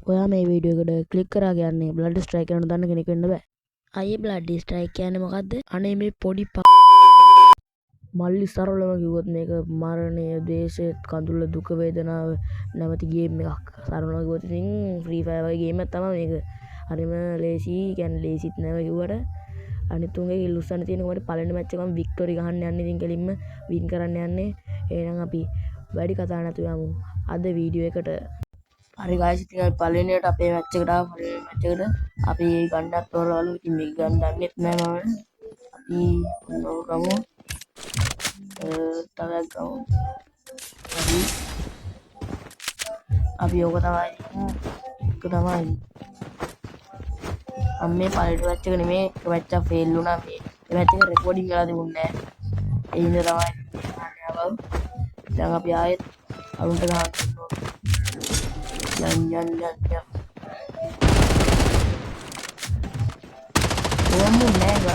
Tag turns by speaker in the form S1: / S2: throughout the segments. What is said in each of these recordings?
S1: ඔයා මේ වීඩියෝ එකට ක්ලික් කරා කියන්නේ බ්ලඩ් ස්ට්‍රයික් කරන දන්න කෙනෙක් වෙන්න බෑ. අයියේ බ්ලඩ් ස්ට්‍රයික් කියන්නේ මොකද්ද? අනේ මේ පොඩි මල්ලි සරලව කිව්වොත් මේක මරණය, ද්වේෂය, කඳුල, දුක, වේදනාව නැමැති ගේම් එකක්. සරලව කිව්වොත් ඉතින් ෆ්‍රී ෆයර් වගේ ගේම් එකක් තමයි මේක. හරිම ලේසි, කියන්නේ ලේසිත් නෑ කිව්වට. අනිත් උන්ගේ කිල් උස්සන්න තියෙන කොහමද පළවෙනි මැච් එකම වික්ටරි ගහන්න යන්නේ. ඉතින් කෙලින්ම වින් කරන්න යන්නේ. එහෙනම් අපි වැඩි කතා නැතුව යමු අද වීඩියෝ එකට. හරි guys, ඉතින් අපි පළවෙනියට අපේ මැච් එකට ආව. පළවෙනි මැච් එකට අපි ගන්නත් තෝරවලු. ඉතින් මේක ගන්න දන්නෙත් නෑ මම. අපි ගමු. තවත් ගමු. හරි. අපි ඕක තමයි. මේ පළවෙනි මැච් එක නෙමෙයි. එක මැච් එක ෆේල් වුණා. මේ මැච් එක රෙකෝඩින් කරලා තිබුණේ නෑ. ඒ හින්දා තමයි ආව. දැන් අපි ආයෙත් අරුන්ට ගහන්න ඕනේ. යන් ඕමු නෑග.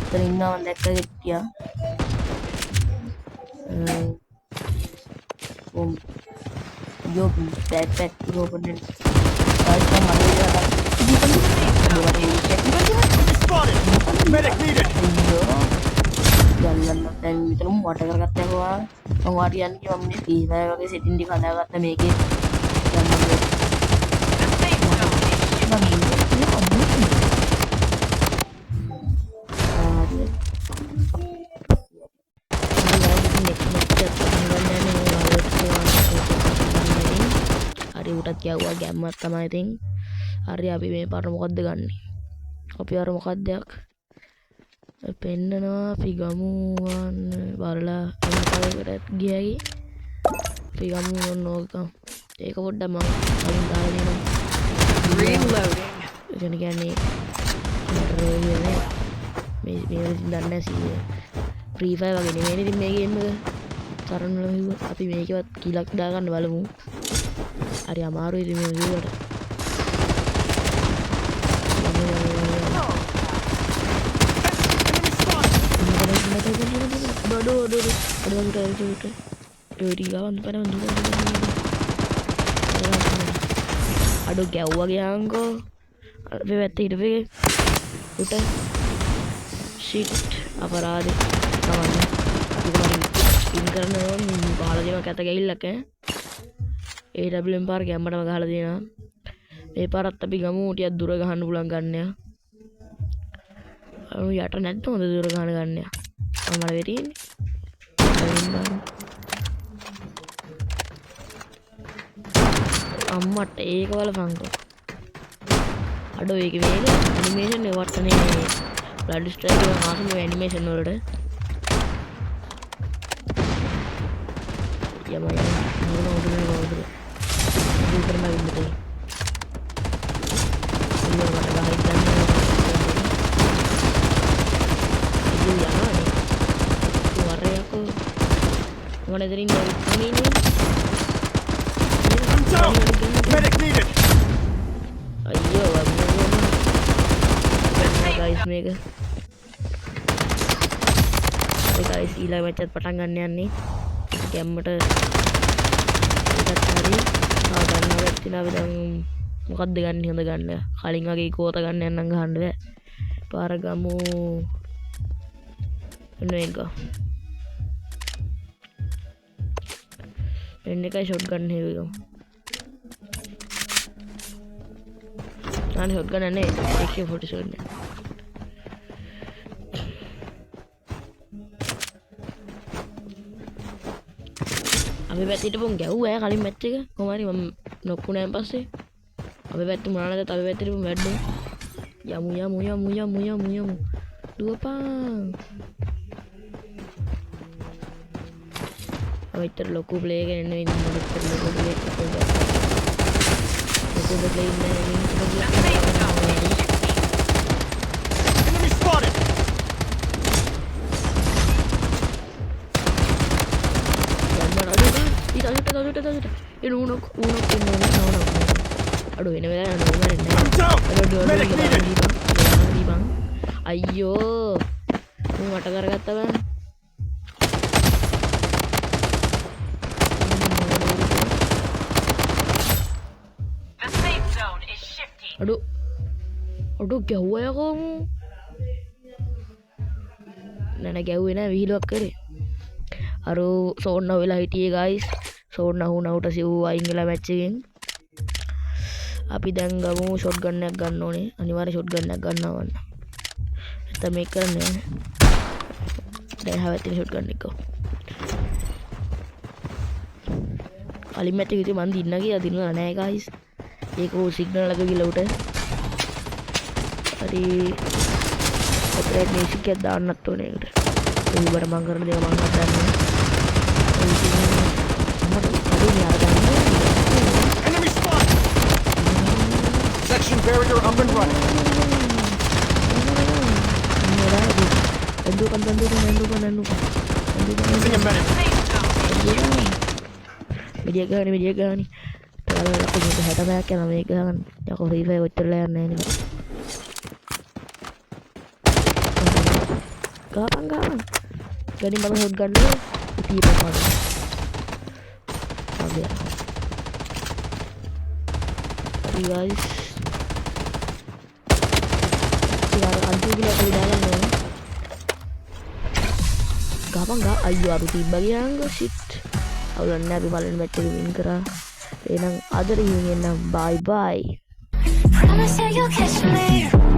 S1: ඉතින් ඉන්නවා දැක්ක ගෙට්ටියා. yo backpack open it. Guys, come on, medic needed. Jalan dan itu water කරගත්තා කොහා මම වාරියන් කිව්වා මේ පීසා වගේ සෙටින් ටික හදාගත්තා මේකේ. hari udah kiawa gamat තමයි ඉතින් hari අපි මේ පාර මොකද්ද ගන්නෙ අපි අර මොකද්ද පෙන්නනවා අපි ගමු බලලා මොකක්දකට ගියයි අපි ගමු ඕක ඒක පොඩ්ඩක් මම කලින් දාලා දෙනවා green loading එතන කියන්නේ මේ දන්නේ නැහැ free fire වගේ නෙමෙයි ඉතින් මේ ගේම් එක තරන්නල හිව්වා අපි මේකවත් කිලක් දාගන්න බලමු hari amaru itu mau jual. Aduh gawa yang ko. Bebeti itu be. Udah. Shit. Apa rada? Kawannya. Aku kemarin ini karena bahala dia kata gaya ilak ya. AWM පාර ගැම්මටම ගහලා දෙනවා. මේ පාරත් අපි ගමු ටිකක් දුර ගහන්න පුළුවන් ගන්නයා. අර යට නැද්ද හොඳ දුර ගහන ගන්නයා. අම්මලා වෙටින්නේ. අම්මට ඒක බලපංකෝ. අඩෝ ඒක මේක ඇනිමේෂන් එක වටනේ බ්ලඩ් ස්ට්‍රයික් එක මාසම ඇනිමේෂන් වලට. යම pernah gitu ini mana bahagian itu yang mana keluarnya aku mana dari ini medic needed ayo guys mega guys ඊළඟ මැච් එකත් පටන් ගන්න යන්නේ ගැම්මට එකත් හරි ගන්න අපි දැන් මොකක්ද ගන්න හොඳ ගන්න කලින් වගේ කෝත ගන්න යන්නම් ගහන්න බෑ පාර ගමු මේක එන්න එකයි ෂොට් ගන්න හේවිගමු අනේ ෂොට් ගන්න නේ AK47 අපි පැත්තට පොන් ගැව්වා කලින් මැච් එක කොහොම හරි මම නොක්ුණාන් පස්සේ අපි පැත්ත මොනවාද අපි පැත්තට පොන් වැඩේ යමු දුවපන් අවුතර ලොකු ප්ලේ එකක් නෙවෙයි මොකද ලොකු ප්ලේ එකක් ini uno. Aduh ini beneran bang. Ayo, mau mata kata bang. අඩු ගැව්වයකෝම නැන ගැව්වෙන විහිලුවක් කරේ අරු සෝන්න වෙලා හිටියේ ගයිස් සෝන්න හුනවට සිව් අයිංගලා මැච්චකින් අපි දැන් ගමු ෂොට් ගන්නයක් ගන්න ඕනේ අනිවාර්ය ෂොට් ගන්නයක් ගන්නවන්න නැත්නම් මේක කරන්නේ දැන් හැවතින ෂොට් ගන්න එක කලින් මැච් එකේ මන් දින්න කියලා දිනලා නැහැ ගයිස් ඒක ඕ සිග්නල් එක ගිහලා උට හරි ඔපරේට් මියුසික් එකක් දාන්නත් ඕනේ ඒකට ඒ වර මං කරන දේ මං හදන්නේ
S2: Enemy spot! Section barrier up and running. Using a medic.
S1: Media gani. Kalau aku juga hata banyak yang megang. Aku free fire utulan ini. Gampang. Gani malah shotgun dulu. Itu apa? Ambil. Oke guys. Tinggal antu gila di dalam ya. Gampang gak? Ayo aku tiba yang shit. Awalnya nabi paling baca win kera. Enang ada reunion bye bye.
S3: Promise that you'll catch me.